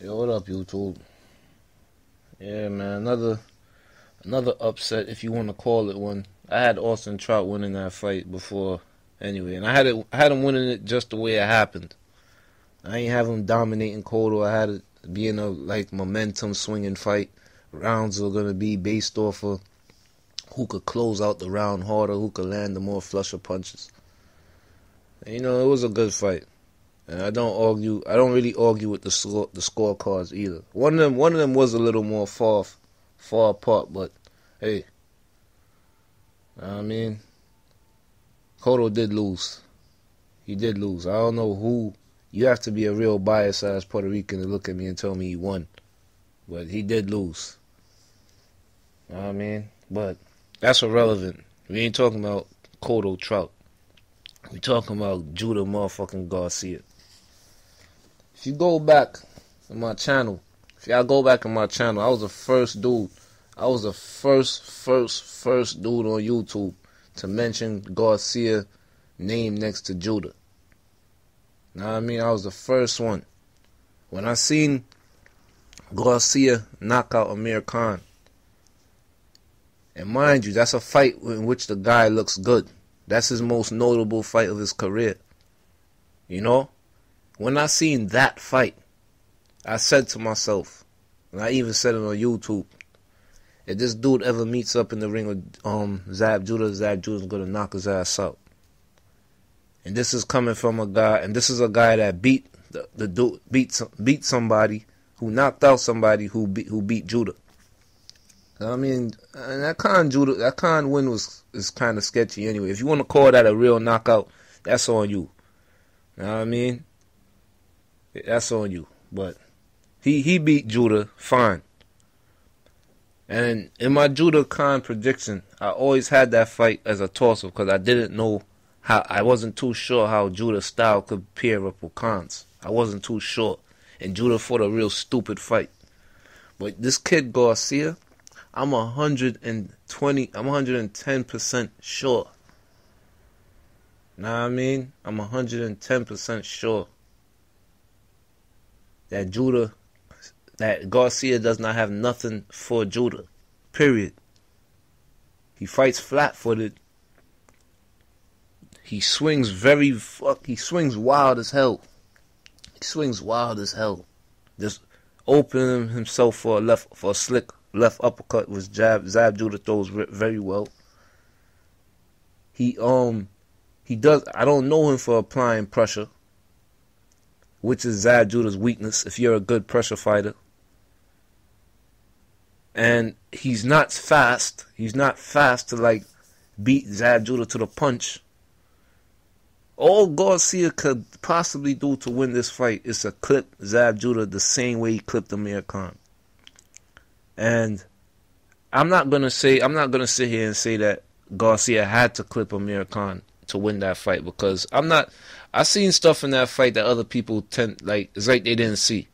Yo, what up, YouTube? Yeah, man, another upset, if you want to call it one. I had Austin Trout winning that fight before, anyway, and I had him winning it just the way it happened. I ain't have him dominating Cotto. I had it being a momentum swinging fight. Rounds are gonna be based off of who could close out the round harder, who could land the more flusher punches. And, it was a good fight. And I don't really argue with the scorecards either. One of them was a little more far apart, but hey, I mean, Cotto did lose. He did lose. I don't know who. You have to be a real biased-ass Puerto Rican to look at me and tell me he won. But he did lose. I mean, but that's irrelevant. We ain't talking about Cotto Trout. We talking about Judah motherfucking Garcia. If you go back in my channel, I was the first dude. I was the first dude on YouTube to mention Garcia name next to Judah. Know what I mean? I was the first one. When I seen Garcia knock out Amir Khan, and mind you, that's a fight in which the guy looks good. That's his most notable fight of his career. When I seen that fight, I said to myself, and I even said it on YouTube, if this dude ever meets up in the ring with Zab Judah's gonna knock his ass out. And this is coming from a guy, and this is a guy that beat somebody who knocked out somebody who beat Judah. I mean, and that Khan win is kind of sketchy anyway. If you want to call that a real knockout, that's on you. Know what I mean? That's on you. But he beat Judah fine. And in my Judah Khan prediction, I always had that fight as a toss-up because I wasn't too sure how Judah's style could pair up with Khan's. I wasn't too sure. And Judah fought a real stupid fight. But this kid Garcia, I'm 110% sure. Know what I mean? I'm 110% sure that Garcia does not have nothing for Judah. Period. He fights flat-footed. He swings he swings wild as hell. Just opening himself for a slick left uppercut, which Zab Judah throws very well. He does. I don't know him for applying pressure, which is Zab Judah's weakness if you're a good pressure fighter. And he's not fast. He's not fast to beat Zab Judah to the punch. All Garcia could possibly do to win this fight is to clip Zab Judah the same way he clipped Amir Khan. And I'm not gonna sit here and say that Garcia had to clip Amir Khan to win that fight, because I seen stuff in that fight that other people it's like they didn't see.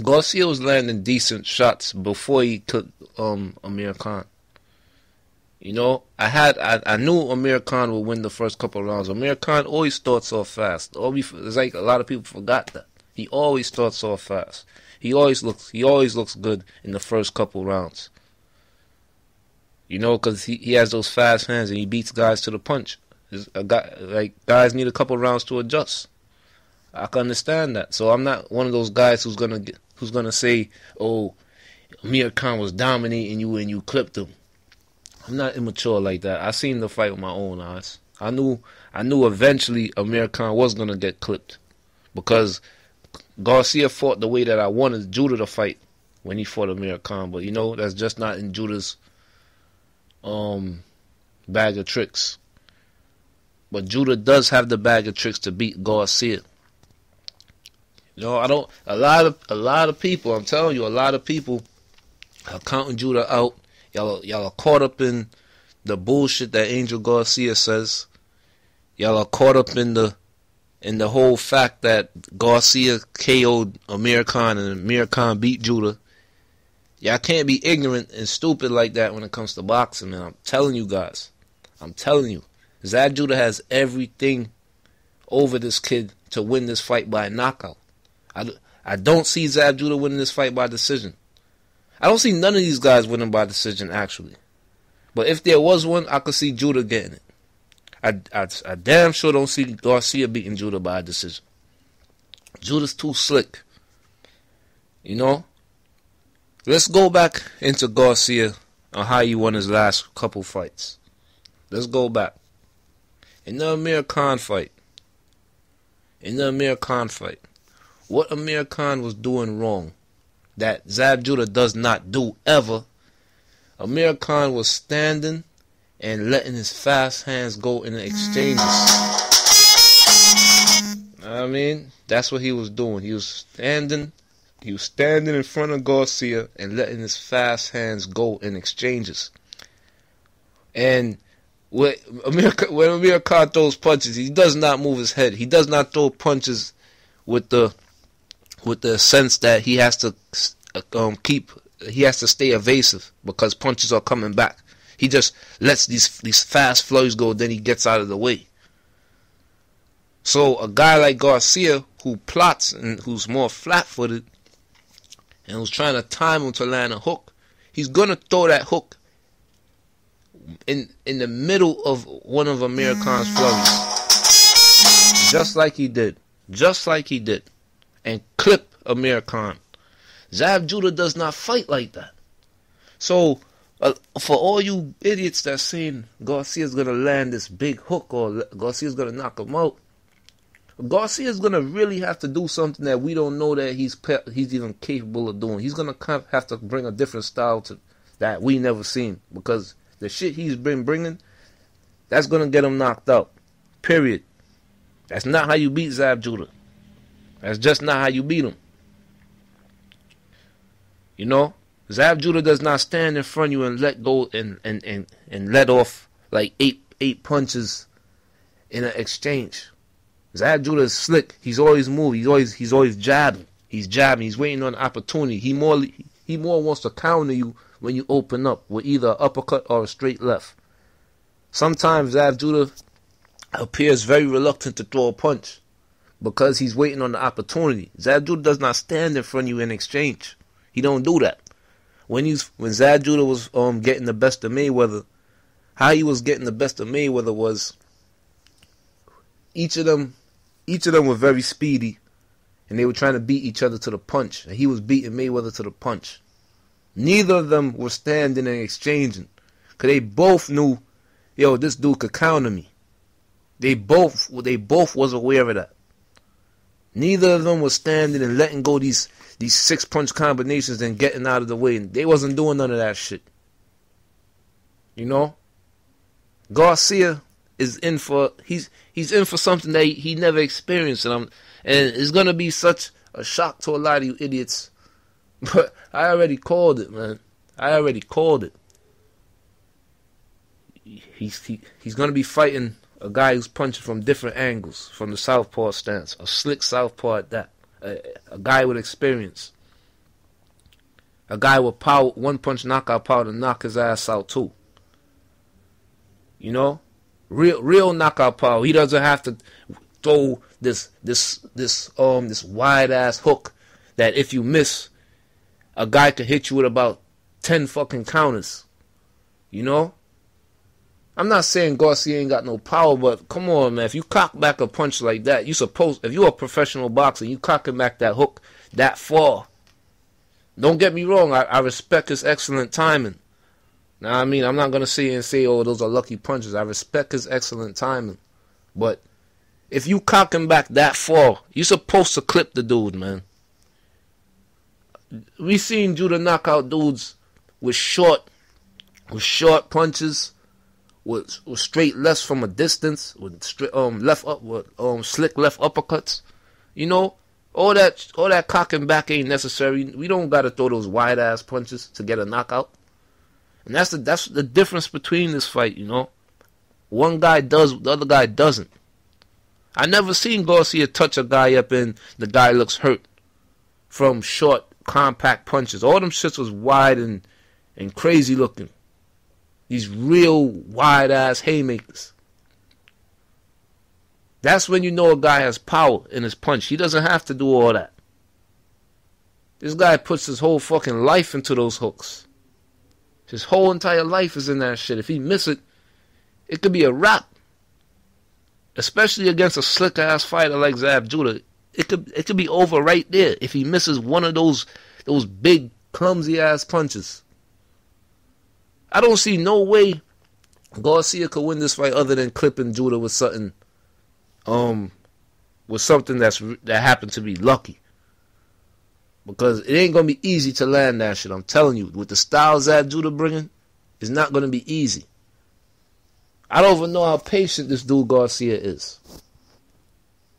Garcia was landing decent shots before he clipped Amir Khan. I knew Amir Khan would win the first couple of rounds. Amir Khan always starts off fast. It's like a lot of people forgot that. He always starts off fast. He always looks good in the first couple rounds. Because he has those fast hands and he beats guys to the punch. Guys need a couple rounds to adjust. I can understand that. So I'm not one of those guys who's gonna say, "Oh, Amir Khan was dominating you and you clipped him." I'm not immature like that. I seen the fight with my own eyes. I knew eventually Amir Khan was gonna get clipped, because Garcia fought the way that I wanted Judah to fight when he fought Amir Khan. But that's just not in Judah's bag of tricks. But Judah does have the bag of tricks to beat Garcia. A lot of people, I'm telling you, a lot of people are counting Judah out. Y'all are caught up in the bullshit that Angel Garcia says. Y'all are caught up in the whole fact that Garcia KO'd Amir Khan and Amir Khan beat Judah. Y'all can't be ignorant and stupid like that when it comes to boxing, man. I'm telling you guys. Zab Judah has everything over this kid to win this fight by knockout. I don't see Zab Judah winning this fight by decision. I don't see none of these guys winning by decision, actually. But if there was one, I could see Judah getting it. I damn sure don't see Garcia beating Judah by a decision. Judah's too slick. You know? Let's go back into Garcia on how he won his last couple fights. Let's go back. In the Amir Khan fight. What Amir Khan was doing wrong that Zab Judah does not do ever. Amir Khan was standing and letting his fast hands go in the exchanges. I mean, that's what he was doing. He was standing in front of Garcia and letting his fast hands go in exchanges. And when Amir Khan throws punches, he does not move his head. He does not throw punches with the sense that he has to stay evasive because punches are coming back. He just lets these fast flows go, then he gets out of the way. So a guy like Garcia, who plots and who's more flat-footed and who's trying to time him to land a hook, he's gonna throw that hook in the middle of one of Amir Khan's flurries, just like he did, and clip Amir Khan. Zab Judah does not fight like that. So for all you idiots that's saying Garcia's gonna land this big hook or Garcia's gonna knock him out, Garcia's gonna really have to do something that we don't know that he's even capable of doing. He's gonna have to bring a different style to that we never seen, because the shit he's been bringing, that's gonna get him knocked out. Period. That's not how you beat Zab Judah. That's just not how you beat him. You know, Zab Judah does not stand in front of you and let go and let off like eight punches in an exchange. Zab Judah is slick. He's always moving. He's always jabbing. He's jabbing. He's waiting on an opportunity. He more wants to counter you when you open up with either an uppercut or a straight left. Sometimes Zab Judah appears very reluctant to throw a punch because he's waiting on the opportunity. Zab Judah does not stand in front of you in exchange. He don't do that. When Zab Judah was getting the best of Mayweather, how he was getting the best of Mayweather was each of them were very speedy, and they were trying to beat each other to the punch, and he was beating Mayweather to the punch. Neither of them were standing and exchanging, because they both knew, yo, this dude could counter me. They both was aware of that. Neither of them was standing and letting go these 6-punch combinations and getting out of the way. And they wasn't doing none of that shit. You know? Garcia is in for he's in for something that he never experienced, and it's gonna be such a shock to a lot of you idiots. But I already called it, man. I already called it. He's gonna be fighting a guy who's punching from different angles, from the southpaw stance, a slick southpaw at that, a guy with experience, a guy with power, one punch knockout power to knock his ass out too. You know, real knockout power. He doesn't have to throw this wide ass hook that if you miss, a guy could hit you with about 10 fucking counters. You know? I'm not saying Garcia ain't got no power, but come on, man. If you cock back a punch like that, if you're a professional boxer, you cocking back that hook that far. Don't get me wrong, I respect his excellent timing. Now, I mean, I'm not going to sit here and say, oh, those are lucky punches. I respect his excellent timing. But if you cocking back that far, you're supposed to clip the dude, man. We seen Judah knock out dudes with short punches, with straight lefts from a distance, with slick left uppercuts. You know, all that cocking back ain't necessary. We don't gotta throw those wide ass punches to get a knockout. And that's the difference between this fight, you know. One guy does, the other guy doesn't. I never seen Garcia touch a guy up and the guy looks hurt from short, compact punches. All them shits was wide and crazy looking. These real wide ass haymakers. That's when you know a guy has power in his punch. He doesn't have to do all that. This guy puts his whole fucking life into those hooks. His whole entire life is in that shit. If he miss it, it could be a wrap. Especially against a slick ass fighter like Zab Judah. It could be over right there if he misses one of those big clumsy ass punches. I don't see no way Garcia could win this fight other than clipping Judah with something that happened to be lucky. Because it ain't gonna be easy to land that shit. I'm telling you, with the style Zab Judah bringing, it's not gonna be easy. I don't even know how patient this dude Garcia is.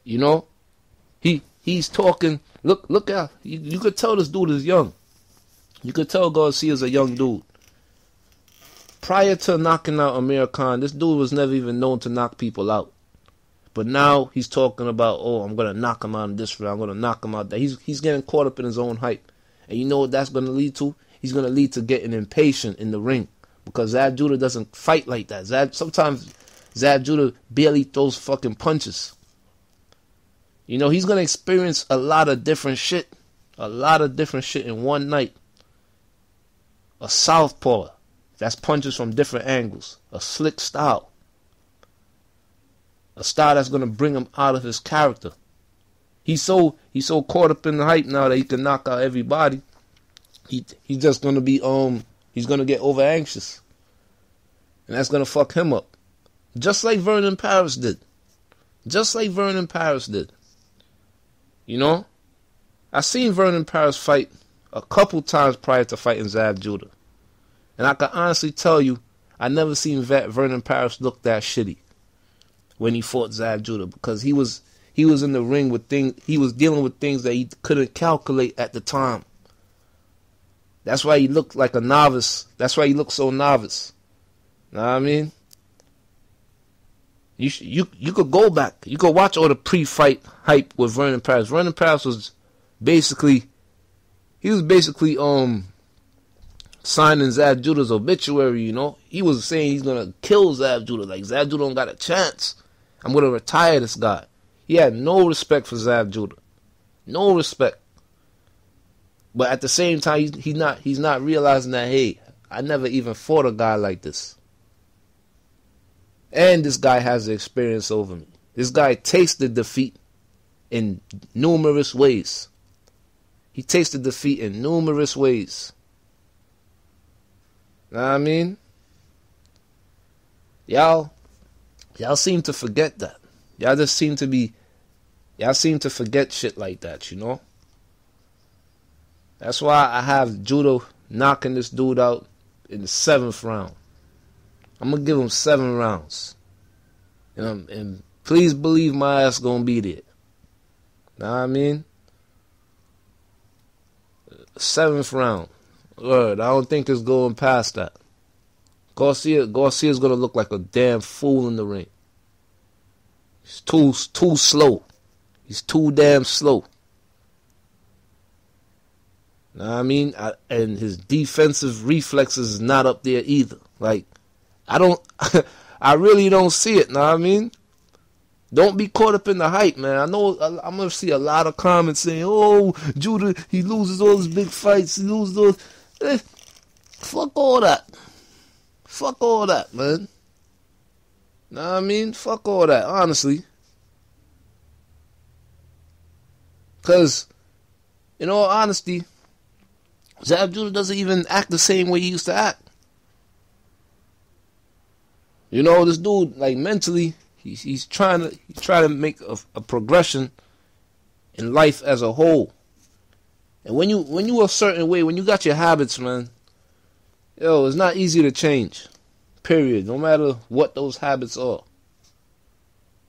You know, he's talking. Look out! You could tell this dude is young. You could tell Garcia's a young dude. Prior to knocking out Amir Khan, this dude was never even known to knock people out. But now he's talking about, oh, I'm gonna knock him out in this round. I'm gonna knock him out there. He's getting caught up in his own hype, and you know what that's gonna lead to? He's gonna lead to getting impatient in the ring. Because Zab Judah doesn't fight like that. Sometimes Zab Judah barely throws fucking punches. You know, he's going to experience a lot of different shit. A lot of different shit in one night. A southpaw. That's punches from different angles. A slick style. A style that's going to bring him out of his character. He's so caught up in the hype now that he can knock out everybody. He's just going to be he's going to get over anxious. And that's going to fuck him up. Just like Vernon Paris did. You know? I seen Vernon Paris fight a couple times prior to fighting Zab Judah. And I can honestly tell you, I never seen Vernon Paris look that shitty when he fought Zab Judah. Because he was in the ring with things, he was dealing with things that he couldn't calculate at the time. That's why he looked like a novice. That's why he looked so novice. Know what I mean? You could go back. You could watch all the pre-fight hype with Vernon Paris. Vernon Paris was basically signing Zab Judah's obituary, you know. He was saying he's gonna kill Zab Judah. Like, Zab Judah don't got a chance. I'm gonna retire this guy. He had no respect for Zab Judah. No respect. But at the same time, he's not realizing that, hey, I never even fought a guy like this. And this guy has the experience over me. This guy tasted defeat in numerous ways. He tasted defeat in numerous ways. Know what I mean? Y'all seem to forget that. Y'all seem to forget shit like that, you know? That's why I have Judah knocking this dude out in the 7th round. I'm going to give him 7 rounds. And please believe my ass going to be there. Know what I mean? 7th round. Word, I don't think it's going past that. Garcia's going to look like a damn fool in the ring. He's too slow. He's too damn slow. Know what I mean? And his defensive reflexes is not up there either. Like, I really don't see it, know what I mean? Don't be caught up in the hype, man. I know I'm going to see a lot of comments saying, oh, Judah, he loses all his big fights. He loses those. Fuck all that. Fuck all that, man. Know what I mean? Fuck all that, honestly. Because, in all honesty, Zab Judah doesn't even act the same way he used to act. You know, this dude, like, mentally, he's trying to make a progression in life as a whole. And when you a certain way, when you got your habits, man, yo, it's not easy to change. Period. No matter what those habits are.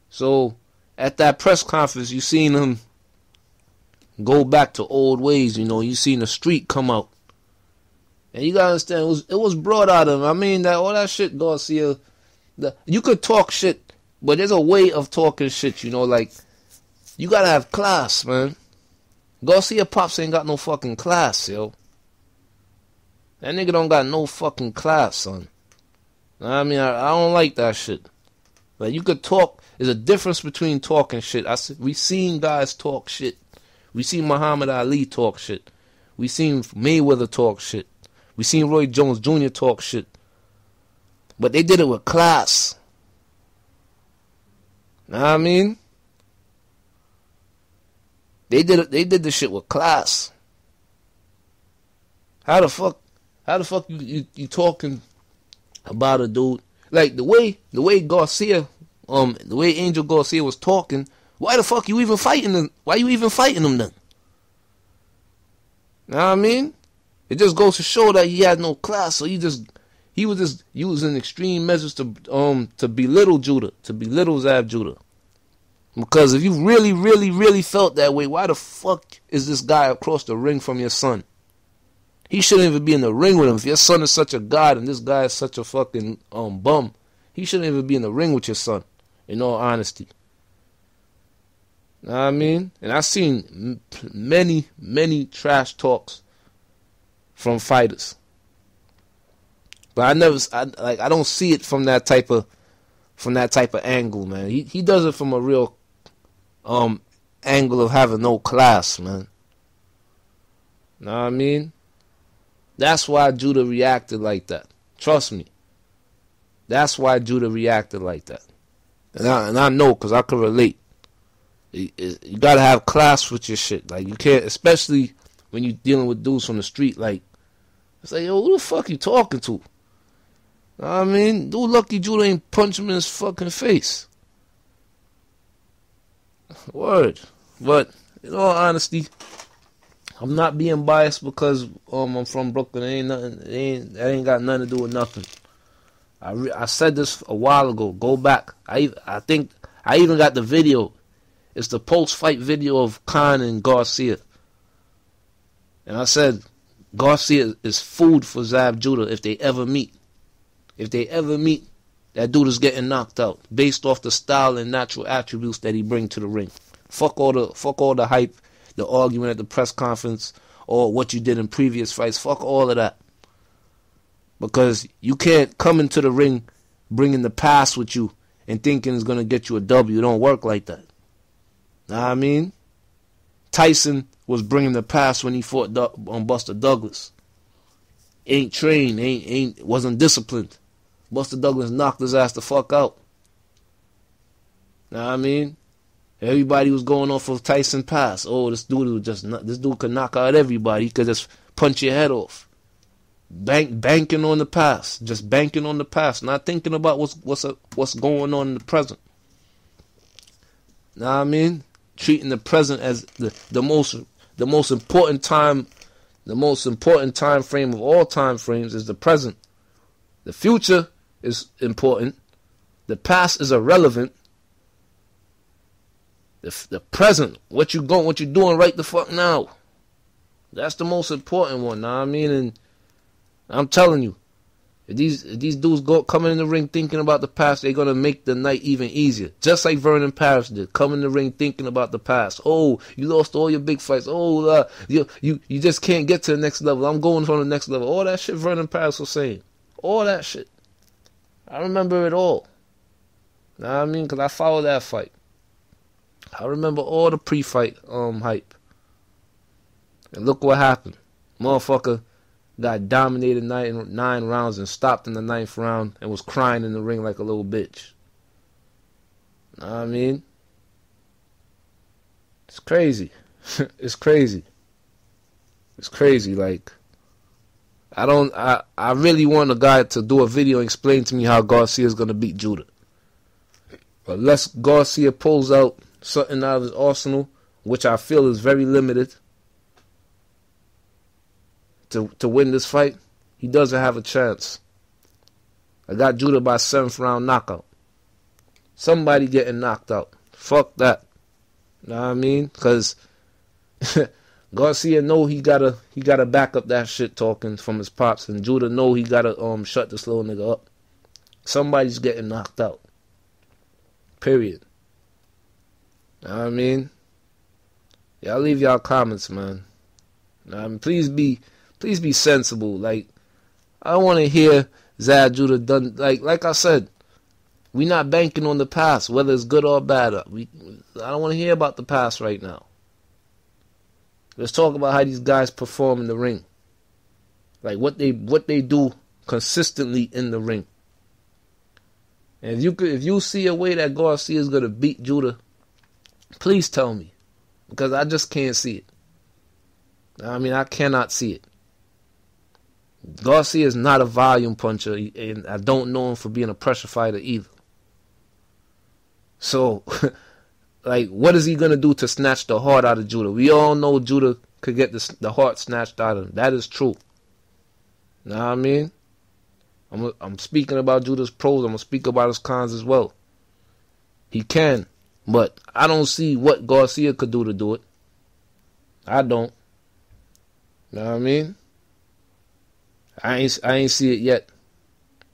So, at that press conference, you seen him go back to old ways, you know. You seen the street come out. And you gotta understand, it was brought out of him. I mean, that all that shit, Garcia, you could talk shit, but there's a way of talking shit, you know, like, you gotta have class, man. Garcia Pops ain't got no fucking class, yo. That nigga don't got no fucking class, son. I mean, I don't like that shit. Like, you could talk, there's a difference between talking shit. We seen guys talk shit. We seen Muhammad Ali talk shit. We seen Mayweather talk shit. We seen Roy Jones Jr. talk shit. But they did it with class. Know what I mean? They did the shit with class. How the fuck you talking about a dude? Like the way Garcia, the way Angel Garcia was talking, why the fuck you even fighting him? Why you even fighting him then? Know what I mean? It just goes to show that he had no class, so he was just using extreme measures to belittle Judah, to belittle Zab Judah. Because if you really, really, really felt that way, why the fuck is this guy across the ring from your son? He shouldn't even be in the ring with him. If your son is such a god and this guy is such a fucking bum, he shouldn't even be in the ring with your son, in all honesty. Know what I mean? And I've seen many, many trash talks from fighters. But I don't see it from that type of angle, man. He does it from a real angle of having no class, man. Know what I mean? That's why Judah reacted like that. Trust me. That's why Judah reacted like that. And I know, because I can relate. You gotta have class with your shit. Like, you can't, especially when you're dealing with dudes from the street. Like, it's like, yo, who the fuck you talking to? Know what I mean? Dude, lucky Judah ain't punch him in his fucking face. Word. But, in all honesty, I'm not being biased because I'm from Brooklyn. That ain't got nothing to do with nothing. I said this a while ago. Go back. I think I even got the video. It's the post-fight video of Khan and Garcia. And I said, Garcia is food for Zab Judah if they ever meet. If they ever meet, that dude is getting knocked out based off the style and natural attributes that he bring to the ring. Fuck all the hype, the argument at the press conference, or what you did in previous fights. Fuck all of that. Because you can't come into the ring bringing the past with you and thinking it's going to get you a W. It don't work like that. Know what I mean? Tyson was bringing the past when he fought on Buster Douglas. Ain't trained, wasn't disciplined. Buster Douglas knocked his ass the fuck out. Know what I mean? Everybody was going off of Tyson pass. Oh, this dude could knock out everybody. He could just punch your head off. Banking on the past, just banking on the past, not thinking about what's going on in the present. Know what I mean? Treating the present as the most important time frame of all time frames is the present. The future is important. The past is irrelevant. The present, what you doing right the fuck now. That's the most important one. Know what I mean? And I'm telling you, if these dudes coming in the ring thinking about the past, they're gonna make the night even easier. Just like Vernon Paris did, come in the ring thinking about the past. Oh, you lost all your big fights. Oh, you just can't get to the next level. I'm going from the next level. All that shit Vernon Paris was saying. All that shit. I remember it all. Know what I mean? Because I followed that fight. I remember all the pre-fight hype. And look what happened. Motherfucker got dominated 9 rounds and stopped in the 9th round and was crying in the ring like a little bitch. Know what I mean? It's crazy. It's crazy. It's crazy. Like, I really want a guy to do a video and explain to me how Garcia is going to beat Judah. Unless Garcia pulls out something out of his arsenal, which I feel is very limited, to win this fight, he doesn't have a chance. I got Judah by 7th round knockout. Somebody getting knocked out. Fuck that. Know what I mean? Because Garcia know he gotta back up that shit talking from his pops, and Judah know he gotta shut this little nigga up. Somebody's getting knocked out. Period. Know what I mean? Y'all leave y'all comments, man. Please be sensible. Like, I don't want to hear Zab Judah done. Like I said, we not banking on the past, whether it's good or bad. I don't want to hear about the past right now. Let's talk about how these guys perform in the ring. Like what they do consistently in the ring. And if you see a way that Garcia is gonna beat Judah, please tell me, because I just can't see it. I mean, I cannot see it. Garcia is not a volume puncher, and I don't know him for being a pressure fighter either. So, like, what is he gonna do to snatch the heart out of Judah? We all know Judah could get the heart snatched out of him. That is true. Know what I mean? I'm speaking about Judah's pros. I'm gonna speak about his cons as well. He can, but I don't see what Garcia could do to do it. I don't. Know what I mean? I ain't see it yet.